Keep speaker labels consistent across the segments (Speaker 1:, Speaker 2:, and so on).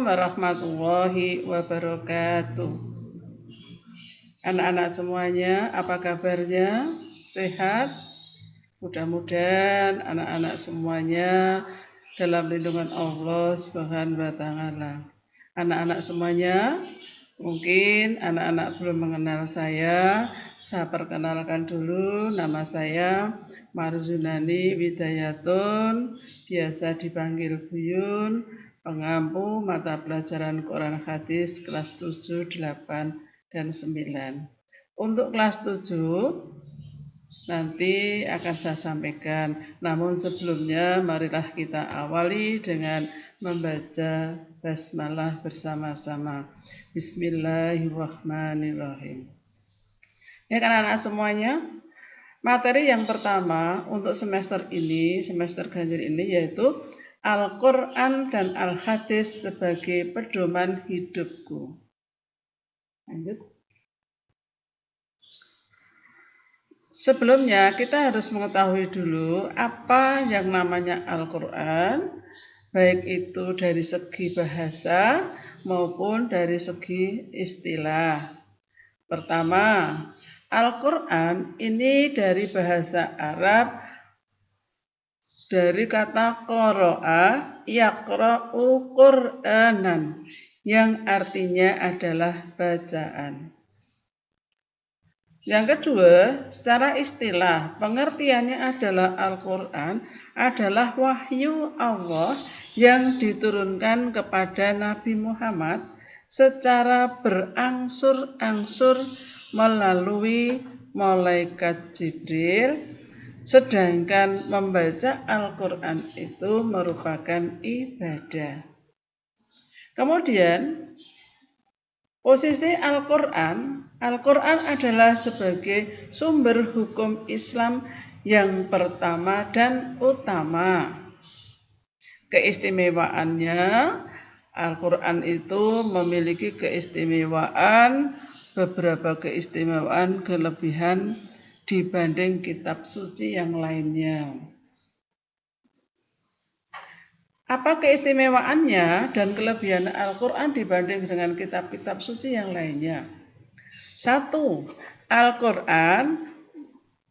Speaker 1: warahmatullahi wabarakatuh. Anak-anak semuanya, apa kabarnya? Sehat? Mudah-mudahan anak-anak semuanya dalam lindungan Allah Subhanahu wa taala. Anak-anak semuanya, mungkin anak-anak belum mengenal saya perkenalkan dulu. Nama saya Marzunani Widayatun, biasa dipanggil Buyun, pengampu mata pelajaran Quran Hadis kelas 7, 8, dan 9. Untuk kelas 7 nanti akan saya sampaikan. Namun sebelumnya marilah kita awali dengan membaca basmalah bersama-sama. Bismillahirrahmanirrahim. Ya kan anak semuanya? Materi yang pertama untuk semester ini, semester ganjil ini yaitu Al-Quran dan Al-Hadis sebagai pedoman hidupku. Lanjut. Sebelumnya kita harus mengetahui dulu apa yang namanya Al-Quran, baik itu dari segi bahasa maupun dari segi istilah. Pertama, Al-Quran ini dari bahasa Arab, dari kata qara'a yaqra'u Qur'anan, yang artinya adalah bacaan. Yang kedua, secara istilah, pengertiannya adalah Al-Quran adalah wahyu Allah yang diturunkan kepada Nabi Muhammad secara berangsur-angsur melalui malaikat Jibril, sedangkan membaca Al-Quran itu merupakan ibadah. Kemudian, posisi Al-Quran adalah sebagai sumber hukum Islam yang pertama dan utama. Keistimewaannya, Al-Quran itu memiliki beberapa keistimewaan, kelebihan dibanding kitab suci yang lainnya. Apa keistimewaannya dan kelebihan Al-Quran dibanding dengan kitab-kitab suci yang lainnya? 1. Al-Quran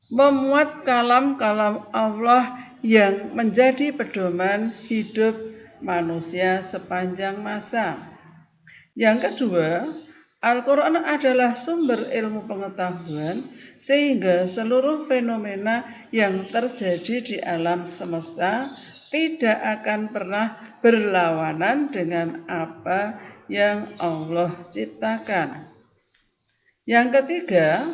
Speaker 1: memuat kalam-kalam Allah yang menjadi pedoman hidup manusia sepanjang masa. Yang kedua, Al-Quran adalah sumber ilmu pengetahuan sehingga seluruh fenomena yang terjadi di alam semesta tidak akan pernah berlawanan dengan apa yang Allah ciptakan. Yang ketiga,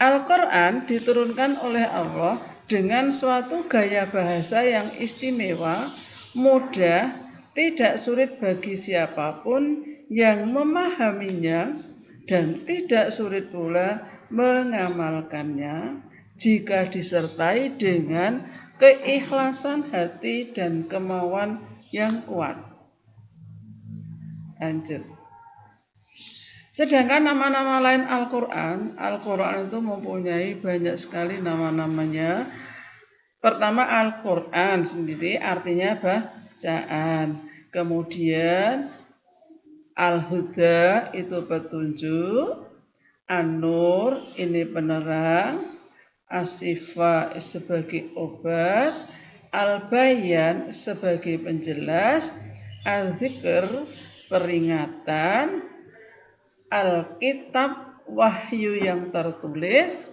Speaker 1: Al-Quran diturunkan oleh Allah dengan suatu gaya bahasa yang istimewa, mudah, tidak sulit bagi siapapun yang memahaminya, dan tidak sulit pula mengamalkannya jika disertai dengan keikhlasan hati dan kemauan yang kuat. Lanjut. Sedangkan nama-nama lain Al-Quran itu mempunyai banyak sekali nama-namanya. Pertama, Al-Quran sendiri artinya bacaan. Kemudian Al-Huda itu petunjuk, An-Nur ini penerang, As-Sifa sebagai obat, Al-Bayan sebagai penjelas, Al-Zikr peringatan, Al-Kitab wahyu yang tertulis,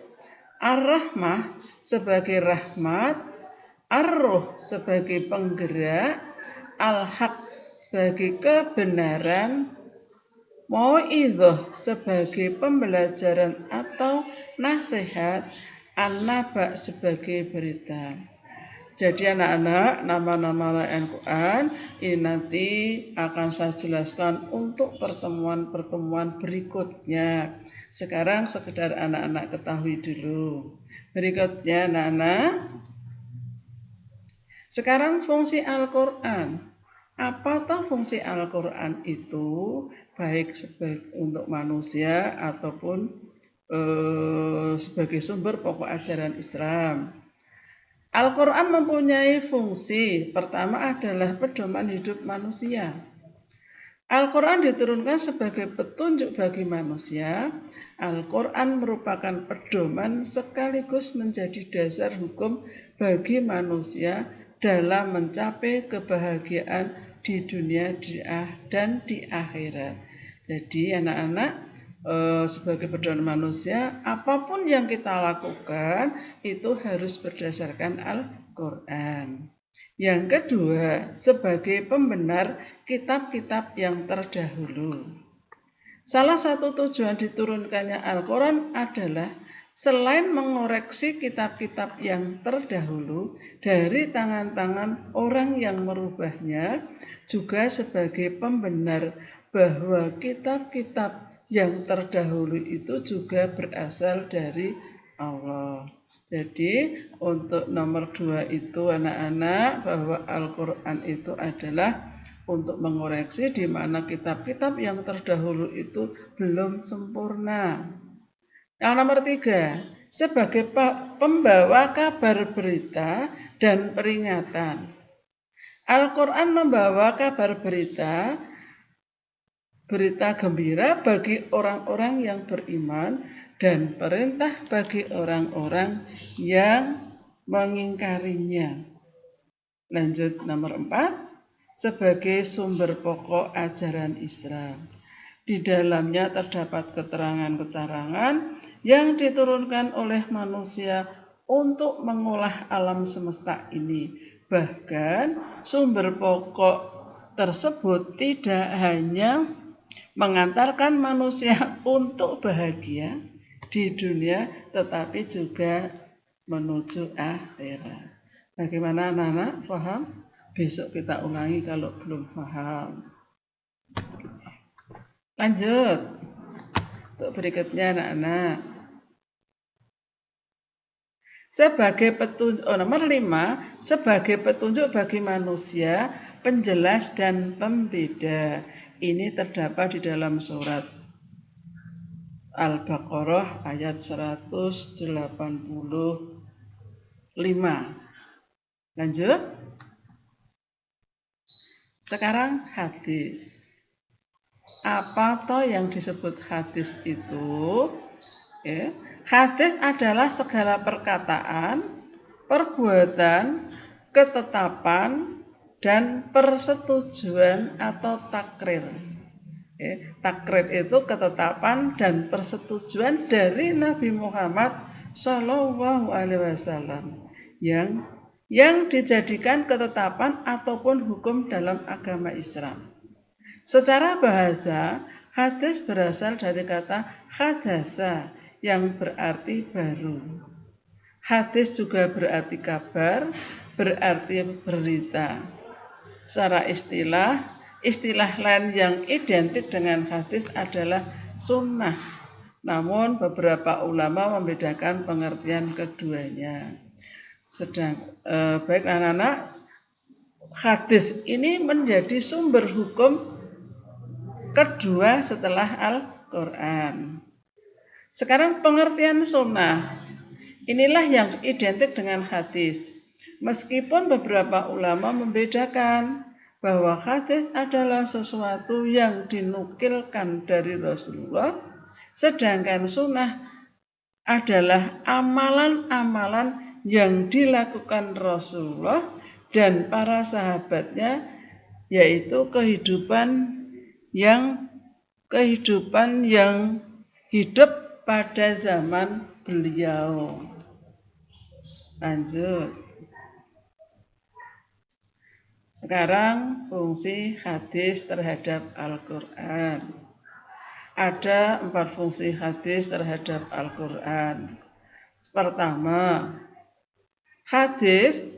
Speaker 1: Ar-Rahmah sebagai rahmat, Ar-Ruh sebagai penggerak, Al-Haq sebagai kebenaran, Mau'idhah sebagai pembelajaran atau nasihat, An-Naba sebagai berita. Jadi anak-anak, nama-nama Al-Quran ini nanti akan saya jelaskan untuk pertemuan-pertemuan berikutnya. Sekarang sekedar anak-anak ketahui dulu. Berikutnya anak-anak, sekarang fungsi Al-Quran. Apakah fungsi Al-Quran itu baik untuk manusia ataupun sebagai sumber pokok ajaran Islam? Al-Quran mempunyai fungsi pertama adalah pedoman hidup manusia. Al-Quran diturunkan sebagai petunjuk bagi manusia. Al-Quran merupakan pedoman sekaligus menjadi dasar hukum bagi manusia dalam mencapai kebahagiaan di dunia dan di akhirat. Jadi anak-anak, sebagai pedoman manusia, apapun yang kita lakukan itu harus berdasarkan Al-Quran. Yang kedua, sebagai pembenar kitab-kitab yang terdahulu. Salah satu tujuan diturunkannya Al-Quran adalah selain mengoreksi kitab-kitab yang terdahulu dari tangan-tangan orang yang merubahnya, juga sebagai pembenar bahwa kitab-kitab yang terdahulu itu juga berasal dari Allah. Jadi untuk nomor 2 itu anak-anak, bahwa Al-Quran itu adalah untuk mengoreksi di mana kitab-kitab yang terdahulu itu belum sempurna. Yang nomor 3, sebagai pembawa kabar berita dan peringatan. Al-Quran membawa kabar berita gembira bagi orang-orang yang beriman dan perintah bagi orang-orang yang mengingkarinya. Lanjut nomor 4, sebagai sumber pokok ajaran Islam. Di dalamnya terdapat keterangan-keterangan yang diturunkan oleh manusia untuk mengolah alam semesta ini. Bahkan sumber pokok tersebut tidak hanya mengantarkan manusia untuk bahagia di dunia, tetapi juga menuju akhirat. Bagaimana anak-anak? Paham? Besok kita ulangi kalau belum paham. Lanjut. Untuk berikutnya anak-anak. Sebagai petunjuk, nomor 5, sebagai petunjuk bagi manusia, penjelas dan pembeda. Ini terdapat di dalam surat Al-Baqarah ayat 185. Lanjut. Sekarang hadis. Apa toh yang disebut hadis itu? Hadis adalah segala perkataan, perbuatan, ketetapan, dan persetujuan atau takrir. Takrir itu ketetapan dan persetujuan dari Nabi Muhammad Shallallahu Alaihi Wasallam yang dijadikan ketetapan ataupun hukum dalam agama Islam. Secara bahasa, hadis berasal dari kata hadasa yang berarti baru. Hadis juga berarti kabar, berarti berita. Secara istilah lain yang identik dengan hadis adalah sunnah. Namun beberapa ulama membedakan pengertian keduanya. Baik anak-anak, hadis ini menjadi sumber hukum kedua setelah Al-Quran. Sekarang pengertian sunnah. Inilah yang identik dengan hadis. Meskipun beberapa ulama membedakan bahwa hadis adalah sesuatu yang dinukilkan dari Rasulullah, sedangkan sunnah adalah amalan-amalan yang dilakukan Rasulullah dan para sahabatnya, yaitu kehidupan yang hidup pada zaman beliau. Lanjut. Sekarang fungsi hadis terhadap Al-Quran. Ada 4 fungsi hadis terhadap Al-Quran. Pertama, hadis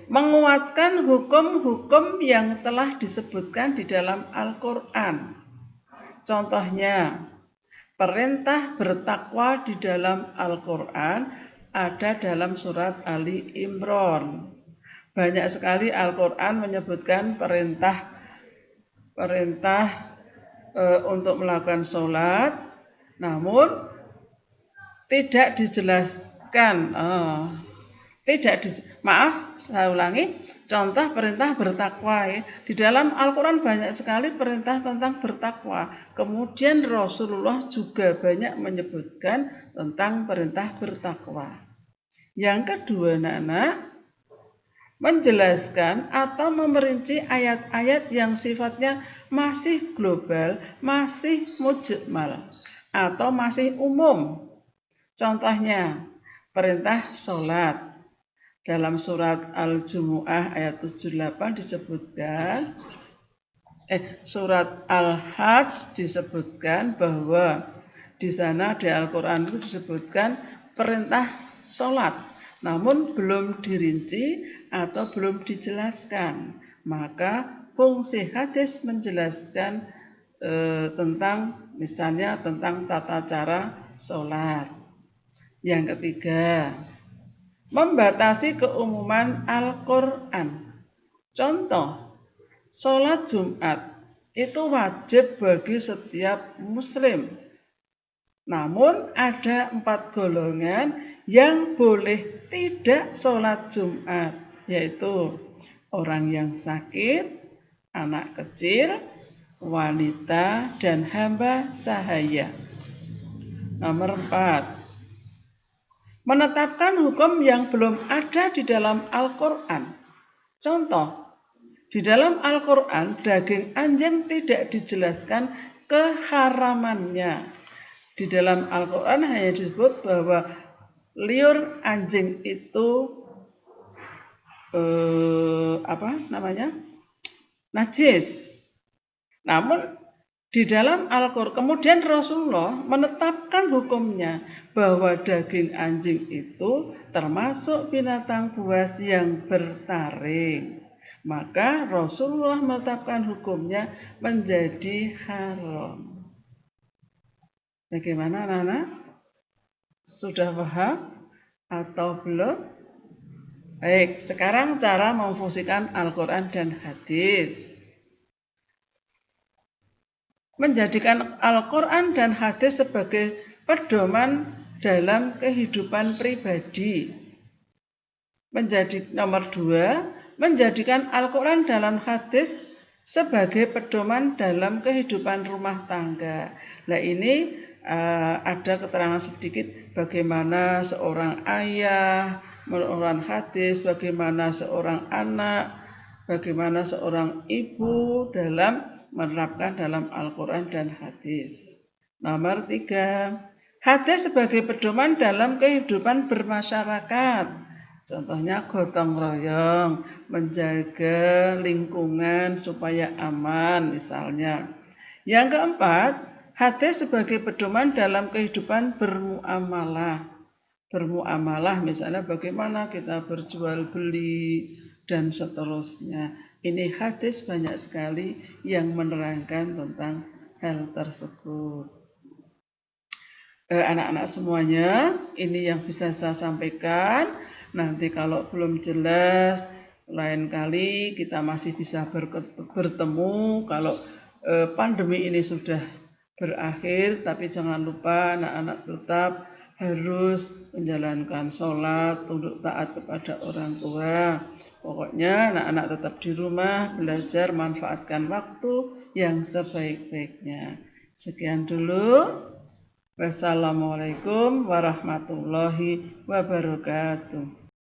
Speaker 1: menguatkan hukum-hukum yang telah disebutkan di dalam Al-Quran. Contohnya, perintah bertakwa di dalam Al-Quran ada dalam surat Ali Imran. Banyak sekali Al-Quran menyebutkan perintah untuk melakukan sholat, namun tidak dijelaskan Saya ulangi, contoh perintah bertakwa ya. Di dalam Al-Quran banyak sekali perintah tentang bertakwa. Kemudian Rasulullah juga banyak menyebutkan tentang perintah bertakwa. Yang kedua, anak-anak, menjelaskan atau memerinci ayat-ayat yang sifatnya masih global, masih mujmal, atau masih umum. Contohnya, perintah sholat. Dalam surat Al-Jumu'ah ayat 78 disebutkan, surat Al-Hajj disebutkan bahwa di sana di Al-Quran itu disebutkan perintah sholat, namun belum dirinci atau belum dijelaskan. Maka fungsi hadis menjelaskan tentang misalnya tentang tata cara sholat. Yang ketiga, membatasi keumuman Al-Quran. Contoh, sholat Jumat itu wajib bagi setiap muslim. Namun ada 4 golongan yang boleh tidak sholat Jumat, yaitu orang yang sakit, anak kecil, wanita, dan hamba sahaya. Nomor 4, menetapkan hukum yang belum ada di dalam Al-Quran. Contoh, di dalam Al-Quran daging anjing tidak dijelaskan keharamannya. Di dalam Al-Quran hanya disebut bahwa liur anjing itu najis. Namun di dalam Al-Quran, kemudian Rasulullah menetapkan hukumnya bahwa daging anjing itu termasuk binatang buas yang bertaring. Maka Rasulullah menetapkan hukumnya menjadi haram. Bagaimana anak-anak? Sudah paham atau belum? Baik, sekarang cara memfungsikan Al-Quran dan hadis. Menjadikan Al-Quran dan hadis sebagai pedoman dalam kehidupan pribadi. Nomor 2, menjadikan Al-Quran dalam hadis sebagai pedoman dalam kehidupan rumah tangga. Nah ini ada keterangan sedikit bagaimana seorang ayah menurut hadis, bagaimana seorang anak, bagaimana seorang ibu dalam menerapkan dalam Al-Quran dan hadis. Nomor 3, hadis sebagai pedoman dalam kehidupan bermasyarakat. Contohnya gotong royong, menjaga lingkungan supaya aman misalnya. Yang keempat, hadis sebagai pedoman dalam kehidupan bermuamalah. Bermuamalah misalnya bagaimana kita berjual beli dan seterusnya. Ini hadis banyak sekali yang menerangkan tentang hal tersebut. Anak-anak semuanya, ini yang bisa saya sampaikan. Nanti kalau belum jelas, lain kali kita masih bisa bertemu. Kalau pandemi ini sudah berakhir, tapi jangan lupa anak-anak tetap harus menjalankan sholat, tunduk taat kepada orang tua. Pokoknya anak-anak tetap di rumah, belajar, manfaatkan waktu yang sebaik-baiknya. Sekian dulu. Wassalamualaikum warahmatullahi wabarakatuh.